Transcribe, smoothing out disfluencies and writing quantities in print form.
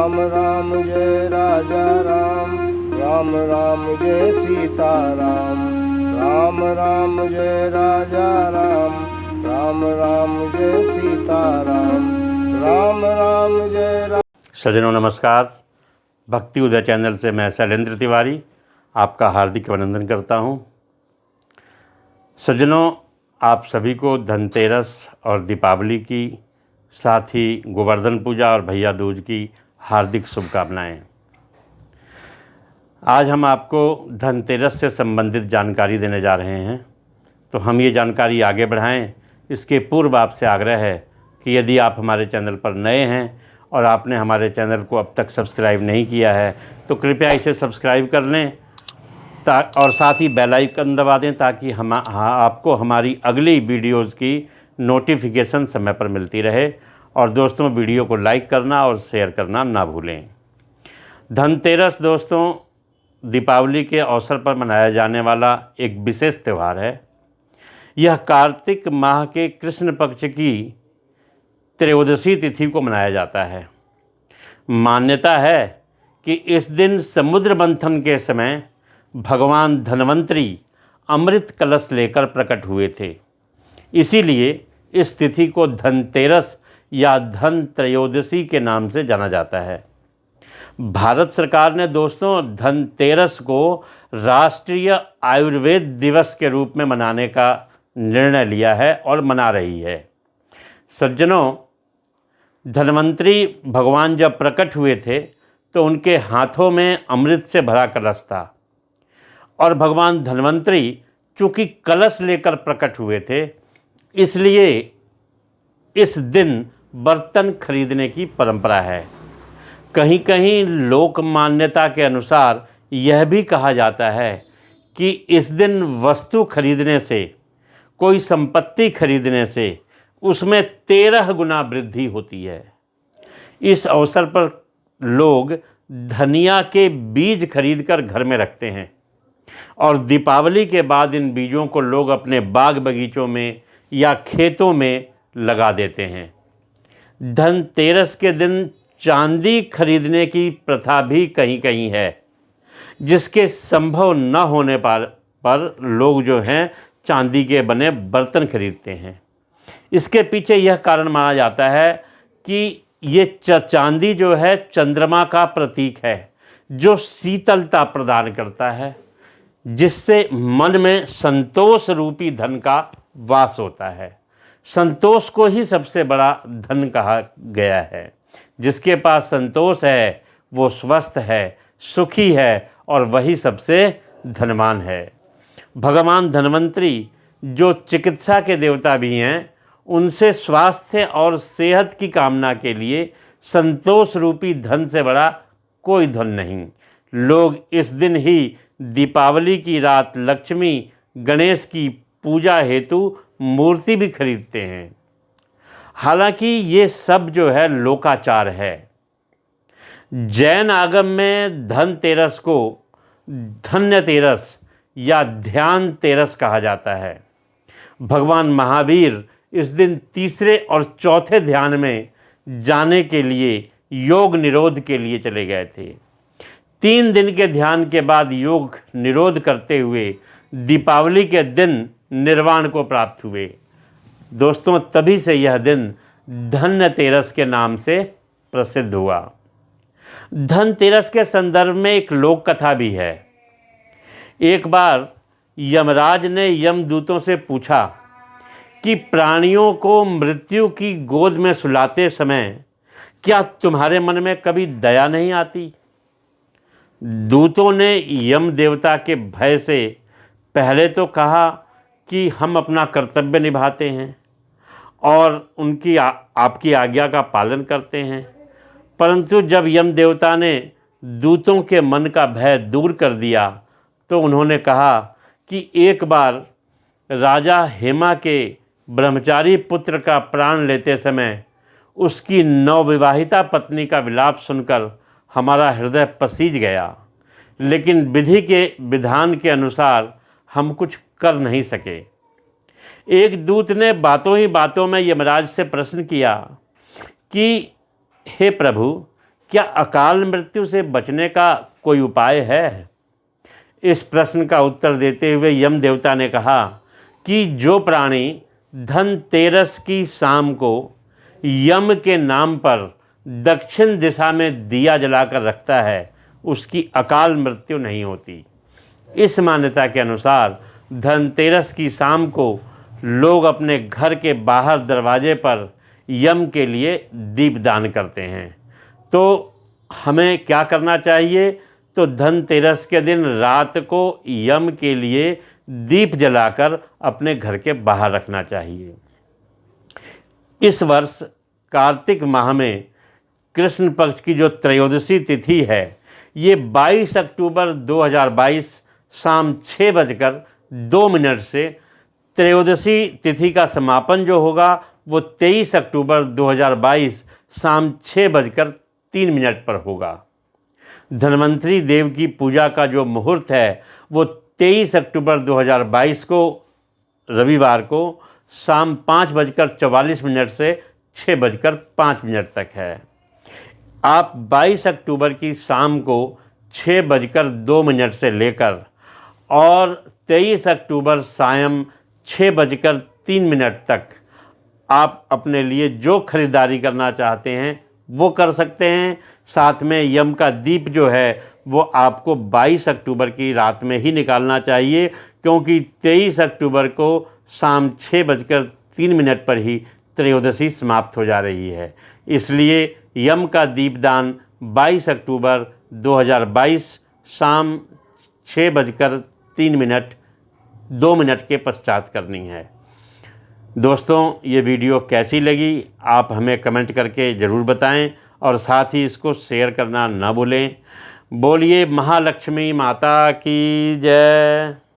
राम राम जय राजा राम, राम राम जय सीता राम, राम राम जय राजा राम, राम राम जय सीता राम, राम राम जय राम। सज्जनों नमस्कार। भक्ति उदय चैनल से मैं शैलेंद्र तिवारी आपका हार्दिक अभिनंदन करता हूं। सज्जनों, आप सभी को धनतेरस और दीपावली की, साथ ही गोवर्धन पूजा और भैया दूज की हार्दिक शुभकामनाएं। आज हम आपको धनतेरस से संबंधित जानकारी देने जा रहे हैं। तो हम ये जानकारी आगे बढ़ाएं, इसके पूर्व आपसे आग्रह है कि यदि आप हमारे चैनल पर नए हैं और आपने हमारे चैनल को अब तक सब्सक्राइब नहीं किया है तो कृपया इसे सब्सक्राइब कर लें और साथ ही बेल आइकन दबा दें ताकि आपको हमारी अगली वीडियोज़ की नोटिफिकेशन समय पर मिलती रहे। और दोस्तों, वीडियो को लाइक करना और शेयर करना ना भूलें। धनतेरस दोस्तों दीपावली के अवसर पर मनाया जाने वाला एक विशेष त्यौहार है। यह कार्तिक माह के कृष्ण पक्ष की त्रयोदशी तिथि को मनाया जाता है। मान्यता है कि इस दिन समुद्र मंथन के समय भगवान धन्वंतरी अमृत कलश लेकर प्रकट हुए थे। इसीलिए इस तिथि को धनतेरस या धन त्रयोदशी के नाम से जाना जाता है। भारत सरकार ने दोस्तों धनतेरस को राष्ट्रीय आयुर्वेद दिवस के रूप में मनाने का निर्णय लिया है और मना रही है। सज्जनों, धन्वंतरी भगवान जब प्रकट हुए थे तो उनके हाथों में अमृत से भरा कलश था और भगवान धन्वंतरी चूँकि कलश लेकर प्रकट हुए थे, इसलिए इस दिन बर्तन खरीदने की परंपरा है। कहीं कहीं लोक मान्यता के अनुसार यह भी कहा जाता है कि इस दिन वस्तु खरीदने से, कोई संपत्ति खरीदने से उसमें 13 गुना वृद्धि होती है। इस अवसर पर लोग धनिया के बीज खरीदकर घर में रखते हैं और दीपावली के बाद इन बीजों को लोग अपने बाग बगीचों में या खेतों में लगा देते हैं। धनतेरस के दिन चांदी खरीदने की प्रथा भी कहीं कहीं है, जिसके संभव न होने पर लोग जो हैं चांदी के बने बर्तन खरीदते हैं। इसके पीछे यह कारण माना जाता है कि ये चांदी जो है चंद्रमा का प्रतीक है, जो शीतलता प्रदान करता है, जिससे मन में संतोष रूपी धन का वास होता है। संतोष को ही सबसे बड़ा धन कहा गया है। जिसके पास संतोष है वो स्वस्थ है, सुखी है और वही सबसे धनवान है। भगवान धन्वंतरी जो चिकित्सा के देवता भी हैं, उनसे स्वास्थ्य और सेहत की कामना के लिए संतोष रूपी धन से बड़ा कोई धन नहीं। लोग इस दिन ही दीपावली की रात लक्ष्मी गणेश की पूजा हेतु मूर्ति भी खरीदते हैं। हालांकि ये सब जो है लोकाचार है। जैन आगम में धनतेरस को धन्यतेरस या ध्यान तेरस कहा जाता है। भगवान महावीर इस दिन तीसरे और चौथे ध्यान में जाने के लिए योग निरोध के लिए चले गए थे। 3 दिन के ध्यान के बाद योग निरोध करते हुए दीपावली के दिन निर्वाण को प्राप्त हुए। दोस्तों, तभी से यह दिन धनतेरस के नाम से प्रसिद्ध हुआ। धनतेरस के संदर्भ में एक लोक कथा भी है। एक बार यमराज ने यमदूतों से पूछा कि प्राणियों को मृत्यु की गोद में सुलाते समय क्या तुम्हारे मन में कभी दया नहीं आती? दूतों ने यम देवता के भय से पहले तो कहा कि हम अपना कर्तव्य निभाते हैं और उनकी आपकी आज्ञा का पालन करते हैं, परंतु जब यम देवता ने दूतों के मन का भय दूर कर दिया तो उन्होंने कहा कि एक बार राजा हेमा के ब्रह्मचारी पुत्र का प्राण लेते समय उसकी नवविवाहिता पत्नी का विलाप सुनकर हमारा हृदय पसीज गया, लेकिन विधि के विधान के अनुसार हम कुछ कर नहीं सके। एक दूत ने बातों ही बातों में यमराज से प्रश्न किया कि हे प्रभु, क्या अकाल मृत्यु से बचने का कोई उपाय है? इस प्रश्न का उत्तर देते हुए यम देवता ने कहा कि जो प्राणी धनतेरस की शाम को यम के नाम पर दक्षिण दिशा में दिया जलाकर रखता है उसकी अकाल मृत्यु नहीं होती। इस मान्यता के अनुसार धनतेरस की शाम को लोग अपने घर के बाहर दरवाजे पर यम के लिए दीपदान करते हैं। तो हमें क्या करना चाहिए? तो धनतेरस के दिन रात को यम के लिए दीप जलाकर अपने घर के बाहर रखना चाहिए। इस वर्ष कार्तिक माह में कृष्ण पक्ष की जो त्रयोदशी तिथि है ये 22 अक्टूबर 2022 शाम 6:02 से त्रयोदशी तिथि का समापन जो होगा वो 23 अक्टूबर 2022 शाम 6:03 पर होगा। धन्वंतरी देव की पूजा का जो मुहूर्त है वो 23 अक्टूबर 2022 को रविवार को शाम 5:44 से 6:05 तक है। आप 22 अक्टूबर की शाम को 6:02 से लेकर और 23 अक्टूबर सायं 6:03 तक आप अपने लिए जो खरीदारी करना चाहते हैं वो कर सकते हैं। साथ में यम का दीप जो है वो आपको 22 अक्टूबर की रात में ही निकालना चाहिए, क्योंकि 23 अक्टूबर को शाम 6:03 पर ही त्रयोदशी समाप्त हो जा रही है। इसलिए यम का दीपदान 22 अक्टूबर 2022 शाम 6:03 के पश्चात करनी है। दोस्तों, ये वीडियो कैसी लगी आप हमें कमेंट करके ज़रूर बताएं और साथ ही इसको शेयर करना ना भूलें। बोलिए महालक्ष्मी माता की जय।